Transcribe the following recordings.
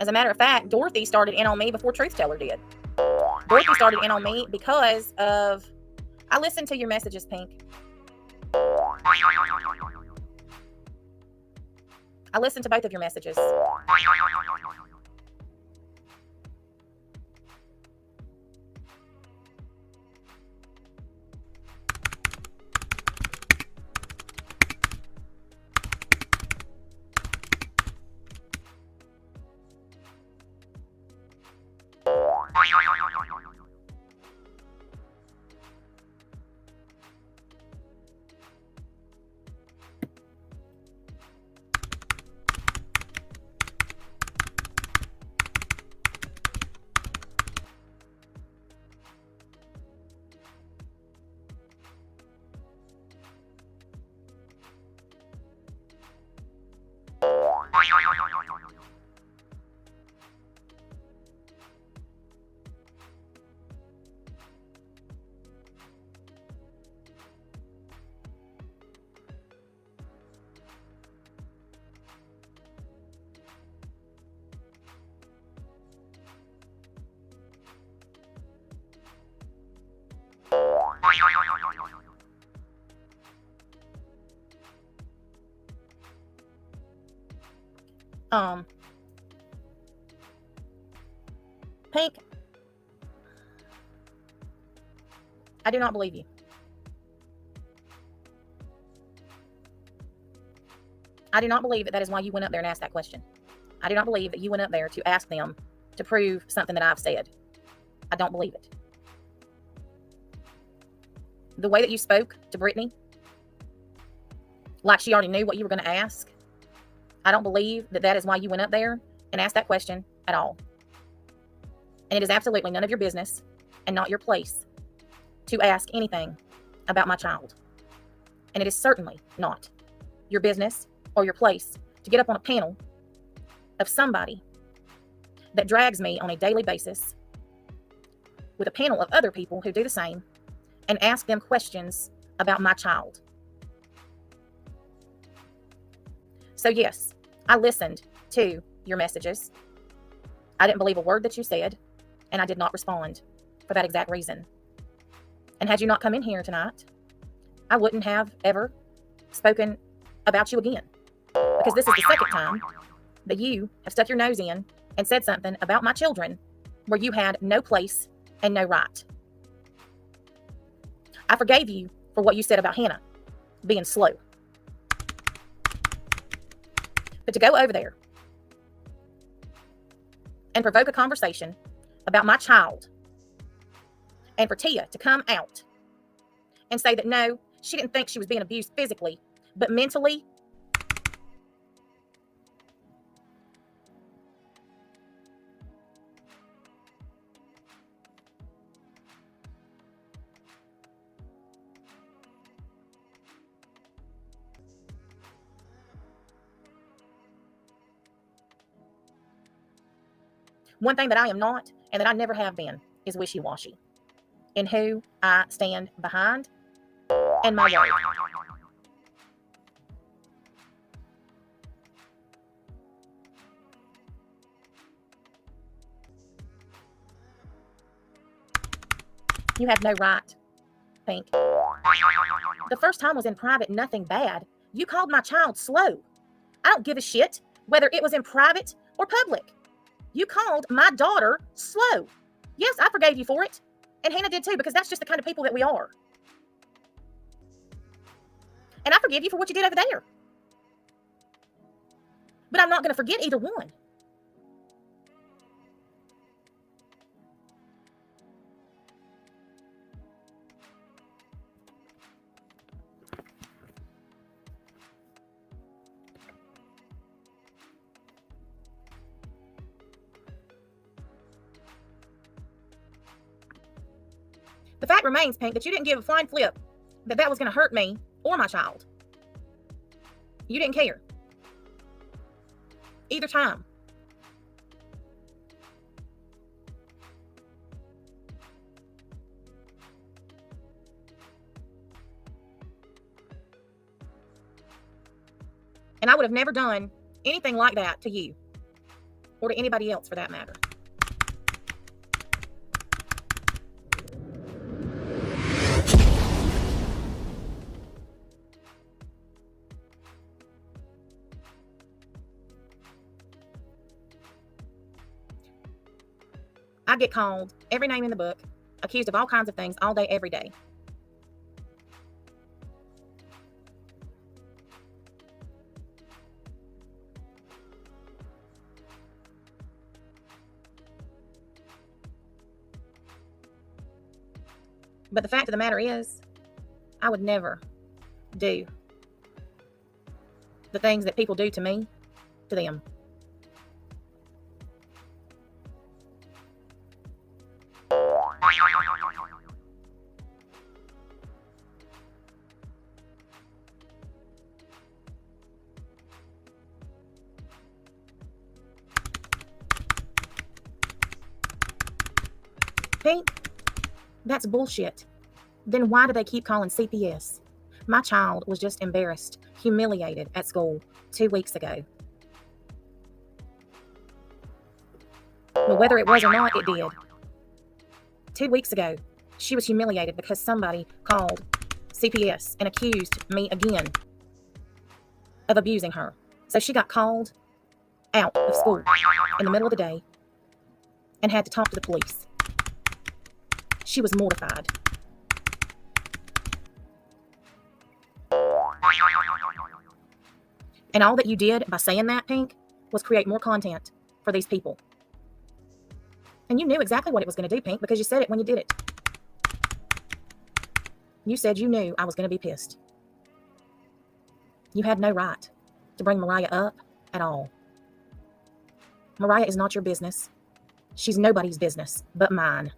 As a matter of fact, Dorothy started in on me before Truth Teller did. Dorothy started in on me because of... I listened to your messages, Pink. I listened to both of your messages. Pink, I do not believe you. I do not believe that is why you went up there and asked that question. I do not believe that you went up there to ask them to prove something that I've said. I don't believe it. The way that you spoke to Brittany, like she already knew what you were going to ask, I don't believe that that is why you went up there and asked that question at all. And it is absolutely none of your business and not your place to ask anything about my child. And it is certainly not your business or your place to get up on a panel of somebody that drags me on a daily basis with a panel of other people who do the same and ask them questions about my child. So yes, I listened to your messages. I didn't believe a word that you said, and I did not respond for that exact reason. And had you not come in here tonight, I wouldn't have ever spoken about you again. Because this is the second time that you have stuck your nose in and said something about my children where you had no place and no right. I forgave you for what you said about Hannah being slow. But to go over there and provoke a conversation about my child, and for Tia to come out and say that no, she didn't think she was being abused physically, but mentally. One thing that I am not, and that I never have been, is wishy-washy in who I stand behind and my word. You have no right, Pink. The first time was in private, nothing bad. You called my child slow. I don't give a shit whether it was in private or public. You called my daughter slow. Yes, I forgave you for it. And Hannah did too, because that's just the kind of people that we are. And I forgive you for what you did over there. But I'm not going to forget either one. The fact remains, Pink, that you didn't give a flying flip that that was going to hurt me or my child. You didn't care. Either time. And I would have never done anything like that to you or to anybody else for that matter. I get called every name in the book, accused of all kinds of things all day, every day. But the fact of the matter is, I would never do the things that people do to me, to them. Pink, that's bullshit. Then why do they keep calling CPS? My child was just embarrassed, humiliated at school 2 weeks ago. Well, whether it was or not, it did. 2 weeks ago, she was humiliated because somebody called CPS and accused me again of abusing her. So she got called out of school in the middle of the day and had to talk to the police. She was mortified. And all that you did by saying that, Pink, was create more content for these people. And you knew exactly what it was going to do, Pink, because you said it when you did it. You said you knew I was going to be pissed. You had no right to bring Mariah up at all. Mariah is not your business. She's nobody's business but mine.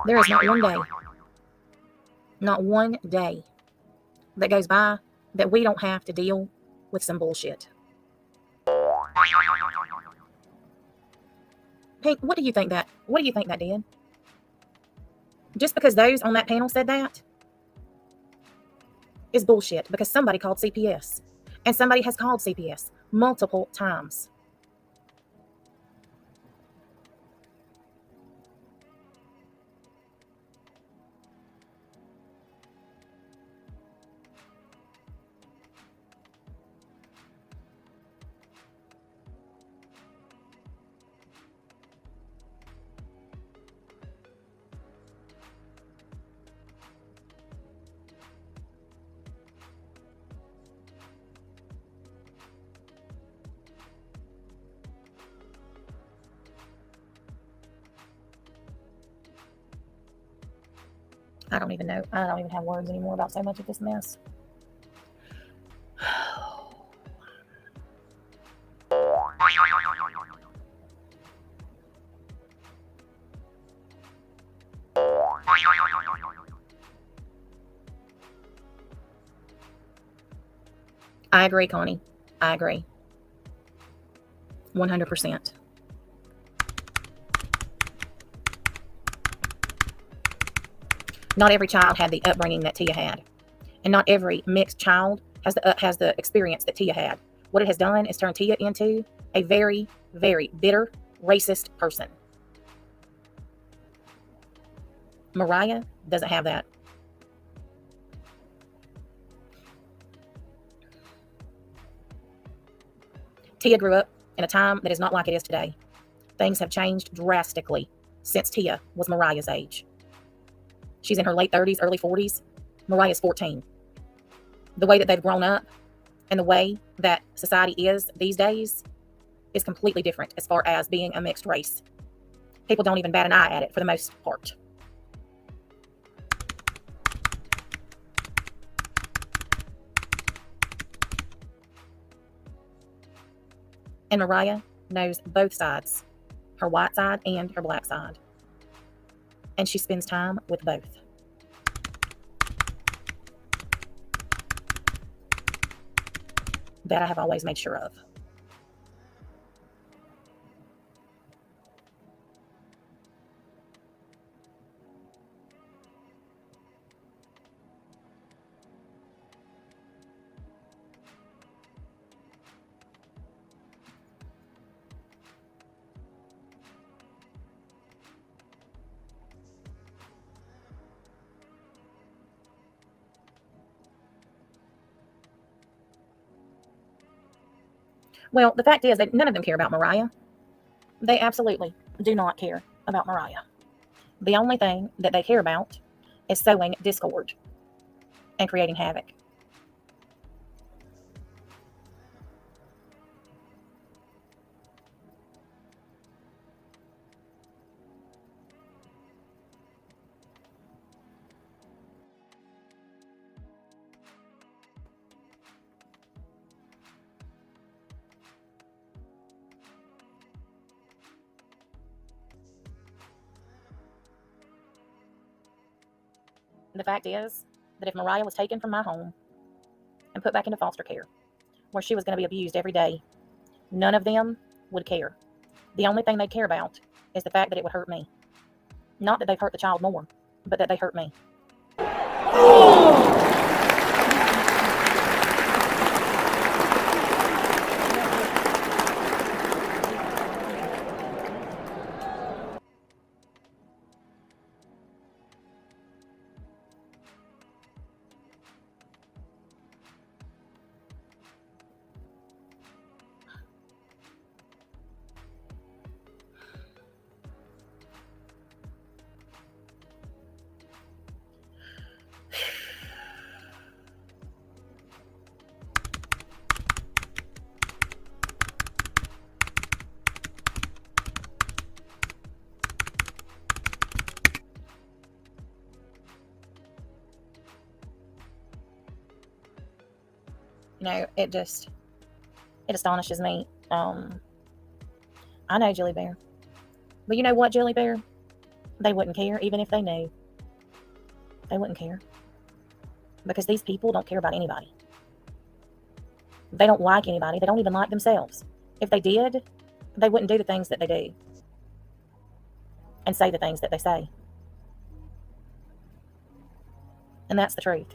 There is not one day that goes by that we don't have to deal with some bullshit. Pink, what do you think that did? Just because those on that panel said that is bullshit, because somebody called CPS, and somebody has called CPS multiple times. I don't even know. I don't even have words anymore about so much of this mess. I agree, Connie. I agree. 100%. Not every child had the upbringing that Tia had. And not every mixed child has the experience that Tia had. What it has done is turn Tia into a very, very bitter, racist person. Mariah doesn't have that. Tia grew up in a time that is not like it is today. Things have changed drastically since Tia was Mariah's age. She's in her late 30s, early 40s. Mariah's 14. The way that they've grown up and the way that society is these days is completely different as far as being a mixed race. People don't even bat an eye at it for the most part. And Mariah knows both sides, her white side and her black side. and she spends time with both. That I have always made sure of. Well, the fact is that none of them care about Mariah. They absolutely do not care about Mariah. The only thing that they care about is sowing discord and creating havoc. The fact is that if Mariah was taken from my home and put back into foster care, where she was going to be abused every day, none of them would care. The only thing they care about is the fact that it would hurt me. Not that they've hurt the child more, but that they hurt me. It astonishes me. I know, Jelly Bear. But you know what, Jelly Bear? They wouldn't care, even if they knew. They wouldn't care. Because these people don't care about anybody. They don't like anybody. They don't even like themselves. If they did, they wouldn't do the things that they do. And say the things that they say. And that's the truth.